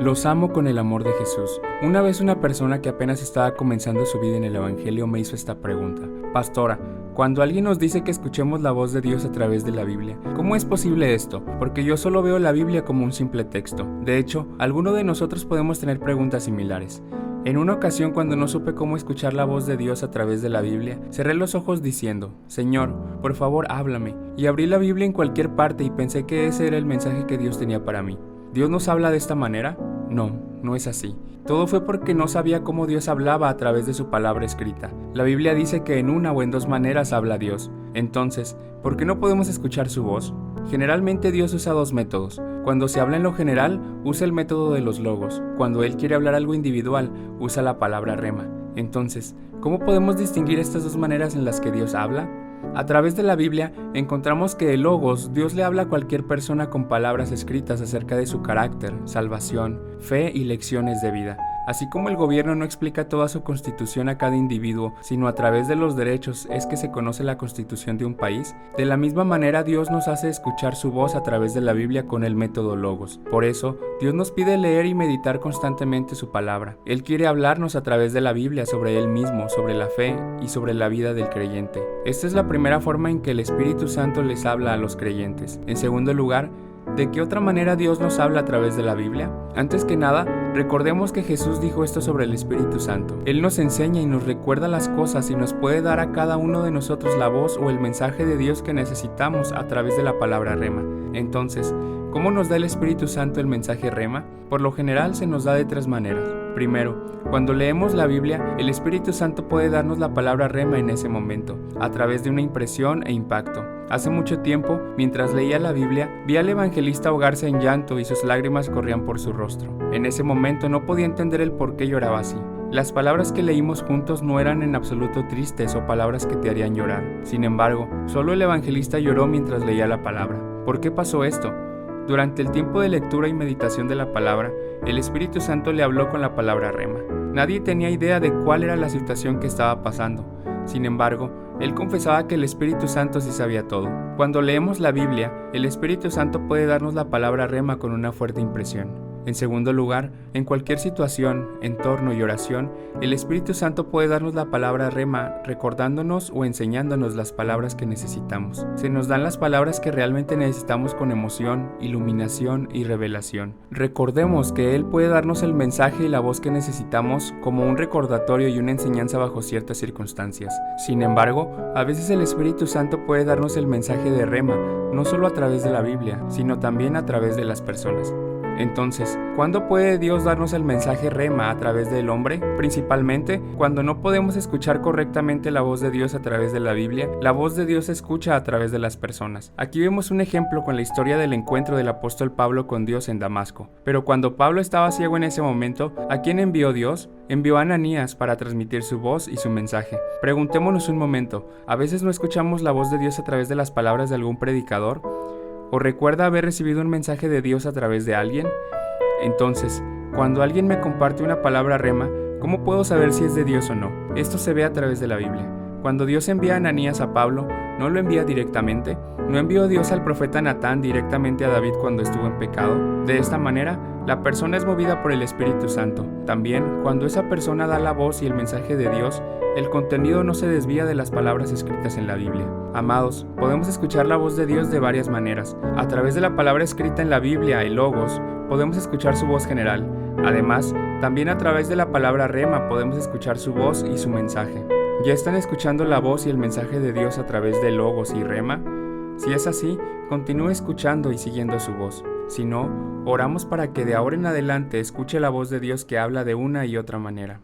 Los amo con el amor de Jesús. Una vez una persona que apenas estaba comenzando su vida en el Evangelio me hizo esta pregunta: Pastora, cuando alguien nos dice que escuchemos la voz de Dios a través de la Biblia, ¿cómo es posible esto? Porque yo solo veo la Biblia como un simple texto. De hecho, alguno de nosotros podemos tener preguntas similares. En una ocasión, cuando no supe cómo escuchar la voz de Dios a través de la Biblia, cerré los ojos diciendo: Señor, por favor, háblame. Y abrí la Biblia en cualquier parte y pensé que ese era el mensaje que Dios tenía para mí. ¿Dios nos habla de esta manera? No, no es así. Todo fue porque no sabía cómo Dios hablaba a través de su palabra escrita. La Biblia dice que en una o en dos maneras habla Dios. Entonces, ¿por qué no podemos escuchar su voz? Generalmente Dios usa dos métodos. Cuando se habla en lo general, usa el método de los logos. Cuando Él quiere hablar algo individual, usa la palabra rema. Entonces, ¿cómo podemos distinguir estas dos maneras en las que Dios habla? A través de la Biblia encontramos que el Logos, Dios le habla a cualquier persona con palabras escritas acerca de su carácter, salvación, fe y lecciones de vida. Así como el gobierno no explica toda su constitución a cada individuo, sino a través de los derechos es que se conoce la constitución de un país, de la misma manera Dios nos hace escuchar su voz a través de la Biblia con el método Logos. Por eso, Dios nos pide leer y meditar constantemente su palabra. Él quiere hablarnos a través de la Biblia sobre Él mismo, sobre la fe y sobre la vida del creyente. Esta es la primera forma en que el Espíritu Santo les habla a los creyentes. En segundo lugar, ¿de qué otra manera Dios nos habla a través de la Biblia? Antes que nada, recordemos que Jesús dijo esto sobre el Espíritu Santo. Él nos enseña y nos recuerda las cosas y nos puede dar a cada uno de nosotros la voz o el mensaje de Dios que necesitamos a través de la palabra rema. Entonces, ¿cómo nos da el Espíritu Santo el mensaje rema? Por lo general se nos da de tres maneras. Primero, cuando leemos la Biblia, el Espíritu Santo puede darnos la palabra rema en ese momento, a través de una impresión e impacto. Hace mucho tiempo, mientras leía la Biblia, vi al evangelista ahogarse en llanto y sus lágrimas corrían por su rostro. En ese momento no podía entender el por qué lloraba así. Las palabras que leímos juntos no eran en absoluto tristes o palabras que te harían llorar. Sin embargo, solo el evangelista lloró mientras leía la palabra. ¿Por qué pasó esto? Durante el tiempo de lectura y meditación de la palabra, el Espíritu Santo le habló con la palabra rema. Nadie tenía idea de cuál era la situación que estaba pasando. Sin embargo, él confesaba que el Espíritu Santo sí sabía todo. Cuando leemos la Biblia, el Espíritu Santo puede darnos la palabra rema con una fuerte impresión. En segundo lugar, en cualquier situación, entorno y oración, el Espíritu Santo puede darnos la palabra rema recordándonos o enseñándonos las palabras que necesitamos. Se nos dan las palabras que realmente necesitamos con emoción, iluminación y revelación. Recordemos que Él puede darnos el mensaje y la voz que necesitamos como un recordatorio y una enseñanza bajo ciertas circunstancias. Sin embargo, a veces el Espíritu Santo puede darnos el mensaje de rema, no solo a través de la Biblia, sino también a través de las personas. Entonces, ¿cuándo puede Dios darnos el mensaje rema a través del hombre? Principalmente, cuando no podemos escuchar correctamente la voz de Dios a través de la Biblia, la voz de Dios se escucha a través de las personas. Aquí vemos un ejemplo con la historia del encuentro del apóstol Pablo con Dios en Damasco. Pero cuando Pablo estaba ciego en ese momento, ¿a quién envió Dios? Envió a Ananías para transmitir su voz y su mensaje. Preguntémonos un momento, ¿a veces no escuchamos la voz de Dios a través de las palabras de algún predicador? ¿O recuerda haber recibido un mensaje de Dios a través de alguien? Entonces, cuando alguien me comparte una palabra rema, ¿cómo puedo saber si es de Dios o no? Esto se ve a través de la Biblia. Cuando Dios envía a Ananías a Pablo, ¿no lo envía directamente? ¿No envió Dios al profeta Natán directamente a David cuando estuvo en pecado? De esta manera, la persona es movida por el Espíritu Santo. También, cuando esa persona da la voz y el mensaje de Dios, el contenido no se desvía de las palabras escritas en la Biblia. Amados, podemos escuchar la voz de Dios de varias maneras. A través de la palabra escrita en la Biblia, el Logos, podemos escuchar su voz general. Además, también a través de la palabra rema podemos escuchar su voz y su mensaje. ¿Ya están escuchando la voz y el mensaje de Dios a través de Logos y rema? Si es así, continúe escuchando y siguiendo su voz. Si no, oramos para que de ahora en adelante escuche la voz de Dios que habla de una y otra manera.